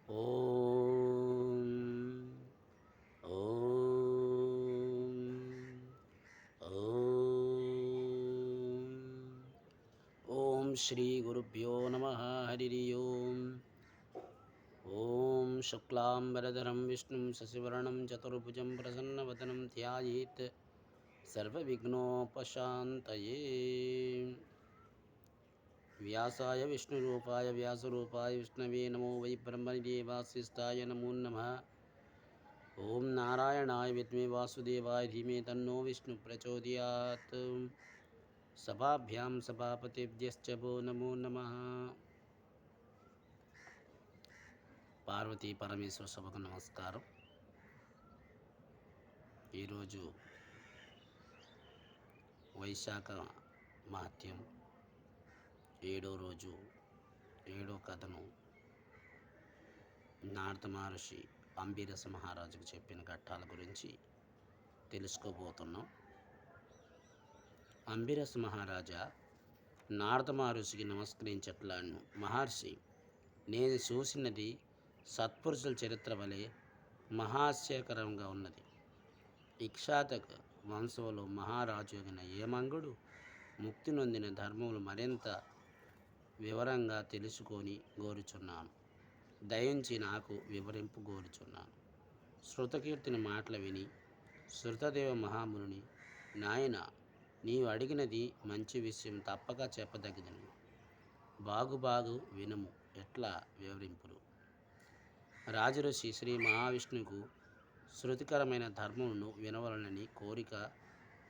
ఓం ఓం ఓం ఓం శ్రీ గురుభ్యో నమః. హరి ఓం. ఓం శుక్లాంబరధరం విష్ణుం శశివర్ణం చతుర్భుజం ప్రసన్నవదనం ధ్యాయేత్ సర్వవిఘ్నోపశాంతయే. వ్యాసాయ విష్ణురూపాయ వ్యాసరూపాయ విష్ణవే నమో వై బ్రహ్మదేవాసిష్టాయ నమో నమః. ఓం నారాయణాయ విద్మే వాసుదేవాయ ధీమే తన్నో విష్ణు ప్రచోదయాత్. సభాభ్యాం సభాపతిభ్యశ్చ భో నమో నమః. పార్వతీ పరమేశ్వర సభకు నమస్కారం. ఈరోజు వైశాఖ మహత్యం 7వ రోజు 7వ కథను నారద మహర్షి అంబిరస మహారాజుకు చెప్పిన ఘట్టాల గురించి తెలుసుకోబోతున్నాం. అంబిరస మహారాజా నారద మహర్షికి నమస్కరించట్లాను. మహర్షి, నేను చూసినది సత్పురుషుల చరిత్ర వలె మహాశయకరంగా ఉన్నది. ఇక్షాతక వంశంలో మహారాజు అయిన ఏమంగుడు ముక్తి నొందిన ధర్మములు మరింత వివరంగా తెలుసుకొని గోరుచున్నాను. దయించి నాకు వివరింపు గోరుచున్నాను. శృతకీర్తిని మాటలు విని శృతదేవ మహాముని, నాయన, నీవు అడిగినది మంచి విషయం, తప్పక చెప్పదగినది. బాగు వినుము, ఎట్లా వివరింపుడు. రాజఋషి శ్రీ మహావిష్ణువుకు శృతికరమైన ధర్మమును వినవలనని కోరిక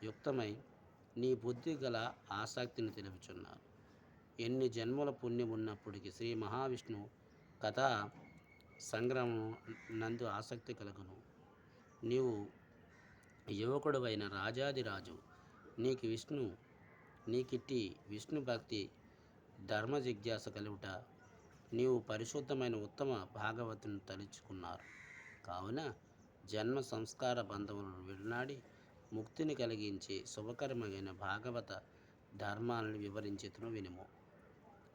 యుక్తమై నీ బుద్ధి గల ఆసక్తిని తెలుపుచున్నారు. ఎన్ని జన్మల పుణ్యం ఉన్నప్పటికీ శ్రీ మహావిష్ణువు కథా సంగ్రహం నందు ఆసక్తి కలుగును. నీవు యువకుడువైన రాజాదిరాజు, నీకిట్టి విష్ణు భక్తి ధర్మ జిజ్ఞాస కలుగుట, నీవు పరిశుద్ధమైన ఉత్తమ భాగవతుని తలుచుకున్నారు. కావున జన్మ సంస్కార బంధములను విడనాడి ముక్తిని కలిగించే శుభకరమైన భాగవత ధర్మాలను వివరించుతును వినుము.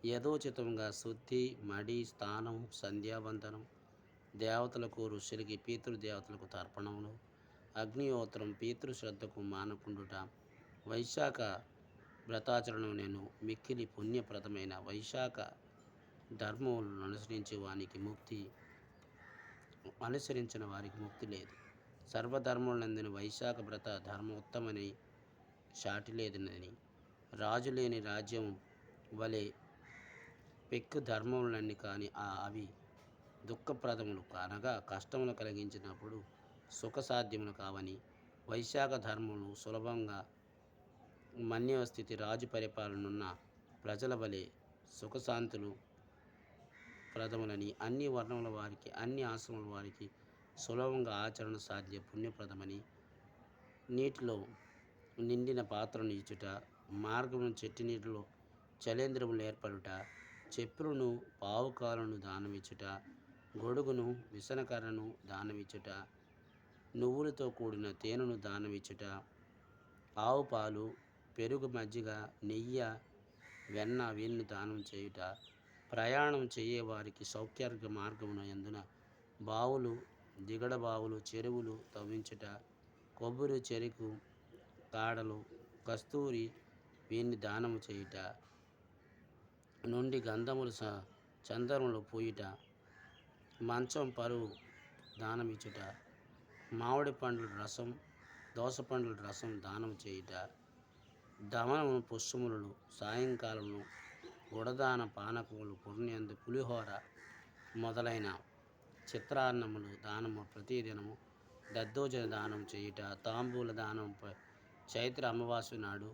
యథోచితంగా శుద్ధి, మడి, స్థానం, సంధ్యావందనం, దేవతలకు ఋషులకి పితృదేవతలకు తర్పణములు, అగ్నిహోత్రం, పితృశ్రద్ధకు మానకుండుట, వైశాఖ వ్రతాచరణం నేను మిక్కిలి పుణ్యప్రదమైన వైశాఖ ధర్మములను అనుసరించిన వారికి ముక్తి లేదు. సర్వధర్మములందున వైశాఖ వ్రత ధర్మోత్తమని సాటి లేదనని, రాజు లేని రాజ్యం వలె పెక్కు ధర్మములన్నీ కాని అవి దుఃఖప్రదములు కానగా కష్టములు కలిగించినప్పుడు సుఖసాధ్యములు కావని, వైశాఖ ధర్మములు సులభంగా మన్యవ స్థితి రాజు పరిపాలనున్న ప్రజల వలె సుఖశాంతులు ప్రదములని, అన్ని వర్ణముల వారికి అన్ని ఆశ్రముల వారికి సులభంగా ఆచరణ సాధ్య పుణ్యప్రదమని, నీటిలో నిండిన పాత్రను ఇచ్చుట, మార్గమును చెట్టు నీటిలో చలేంద్రములు ఏర్పడుట, చెప్పులను పావుకాలను దానమిచ్చుట, గొడుగును విసనకర్రను దానమిచ్చుట, నువ్వులతో కూడిన తేనెను దానమిచ్చుట, ఆవు పాలు, పెరుగు, మజ్జిగ, నెయ్యి, వెన్న వీళ్ళని దానం చేయుట, ప్రయాణం చేయవారికి సౌఖ్యార్గ మార్గమున ఎందున బావులు, దిగడ బావులు, చెరువులు తవ్వించుట, కొబ్బరి, చెరుకు కాడలు, కస్తూరి వీన్ని దానము చేయుట, నుండి గంధములు చందనములు పూయుట, మంచం పరువు దానమిచ్చుట, మామిడి పండ్ల రసం, దోసపండ్ల రసం దానం చేయుట, దమనము పుష్పములను, సాయంకాలమును గుడదాన పానకములు, పుణ్యందు పులిహోర మొదలైన చిత్రాన్నములు దానము ప్రతిదినము, దద్దోజన దానం చేయుట, తాంబూల దానం చైత్ర అమావాస్య నాడు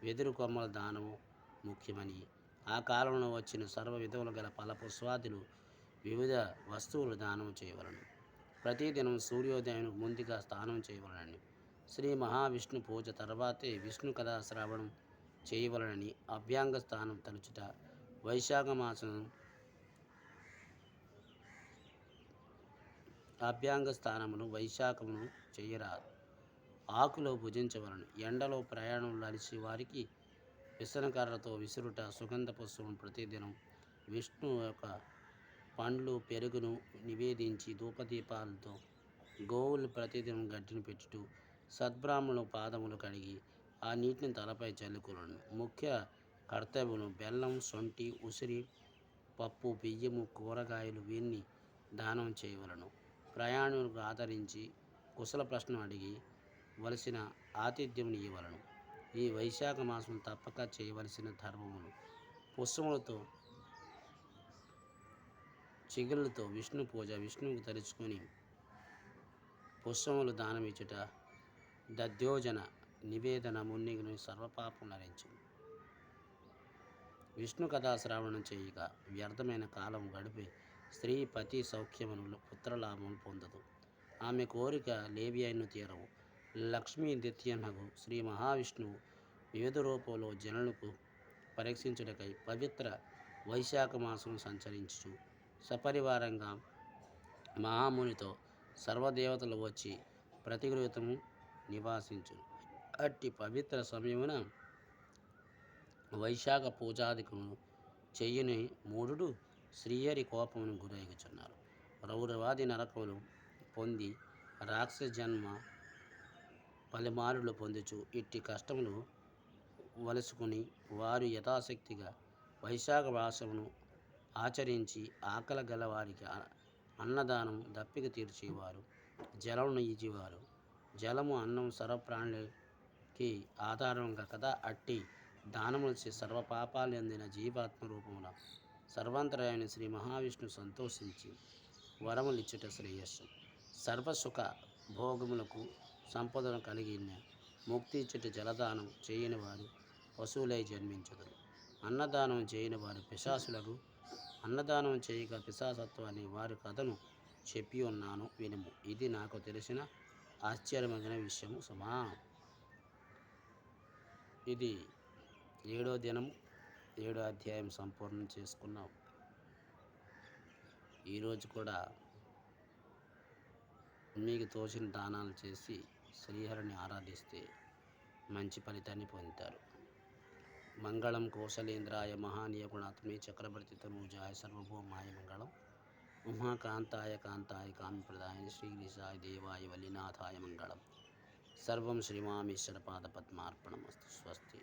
వెదురు కొమ్మల దానము ముఖ్యమని, ఆ కాలంలో వచ్చిన సర్వ విధములు గల ఫలపుష్పాదులు వివిధ వస్తువులు దానం చేయవలను. ప్రతిదినం సూర్యోదయం ముందుగా స్నానం చేయవలనని, శ్రీ మహావిష్ణు పూజ తర్వాతే విష్ణు కథా శ్రవణం చేయవలనని, అభ్యంగ స్థానం తలుచుట, వైశాఖ మాసం అభ్యంగ స్థానమును వైశాఖమును చేయరాదు. ఆకులో భుజించవలను. ఎండలో ప్రయాణంలో అలసి వారికి విసనకర్రతో విసురుట, సుగంధ పుష్పం ప్రతిదినం విష్ణు యొక్క పండ్లు పెరుగును నివేదించి ధూపదీపాలతో గోవులు ప్రతిదినం గడ్డిని పెట్టుటూ సద్బ్రాహ్మణుల పాదములు కడిగి ఆ నీటిని తలపై చల్లుకొనును. ముఖ్య కర్తవ్యులు బెల్లం, శొంఠి, ఉసిరి, పప్పు, బియ్యము, కూరగాయలు వీరిని దానం చేయవలను. ప్రయాణికులకు ఆదరించి కుశల ప్రశ్న అడిగి వలసిన ఆతిథ్యమును ఇవ్వవలను. ఈ వైశాఖ మాసం తప్పక చేయవలసిన ధర్మములు: పుష్పములతో చిగుళ్ళతో విష్ణు పూజ, విష్ణువుకు తలుచుకొని పుష్పములు దానమిచ్చుట, దధ్యోజన నివేదన మున్నిగును సర్వపాపం నరించును. విష్ణు కథా శ్రవణం చేయక వ్యర్థమైన కాలం గడిపే స్త్రీ పతి సౌఖ్యమును పుత్రలాభం పొందదు. ఆమె కోరిక లేవియైన తీరవు. లక్ష్మీ దిత్యనగు శ్రీ మహావిష్ణువు వివిధ రూపంలో జనులకు పరీక్షించుటకై పవిత్ర వైశాఖ మాసం సంచరించు సపరివారంగా మహామునితో సర్వదేవతలు వచ్చి ప్రతిగృహము నివాసించును. అట్టి పవిత్ర సమయమున వైశాఖ పూజాదికమును చెయ్యని మూఢుడు శ్రీహరి కోపమును గురయ్యుచున్నారు. రౌరవాది నరకములు పొంది రాక్షస జన్మ పలుమారులు పొందుచు ఇట్టి కష్టములు వలుసుకుని వారు యథాశక్తిగా వైశాఖ మాసమును ఆచరించి ఆకలి గల వారికి అన్నదానం, దప్పిక తీర్చేవారు, జలమును ఇచ్చేవారు. జలము, అన్నం సర్వప్రాణులకి ఆధారంగా కదా. అట్టి దానములు సర్వపాపాలు అందిన జీవాత్మ రూపముల సర్వాంతరాయణ శ్రీ మహావిష్ణు సంతోషించి వరములిచ్చుట శ్రేయస్సు. సర్వసుఖ భోగములకు సంపదను కలిగిన ముక్తి ఇచ్చుట జలదానం చేయని వారు పశువులై జన్మించుదురు. అన్నదానం చేయని వారు పిశాసులకు. అన్నదానం చేయక పిశాసత్వాన్ని వారి కథను చెప్పి ఉన్నాను వినుము. ఇది నాకు తెలిసిన ఆశ్చర్యమైన విషయము సుమా. ఇది 7వ దినం 7వ అధ్యాయం సంపూర్ణం చేసుకున్నాం. ఈరోజు కూడా మీకు తోచిన దానాలు చేసి శ్రీహరిని ఆరాధిస్తే మంచి ఫలితాన్ని పొందుతారు. మంగళం కౌశలేంద్రాయ మహానీయ గుణాత్మే చక్రవర్తి తనూజాయ సర్వభౌమాయ మంగళం. ఉమాకాంతాయ కాంతాయ కామిప్రదాయ శ్రీగిరిసాయ దేవాయ వల్లినాథాయ మంగళం. సర్వం శ్రీమామేశ్వర పాదపద్మార్పణమస్తు. స్వస్తి.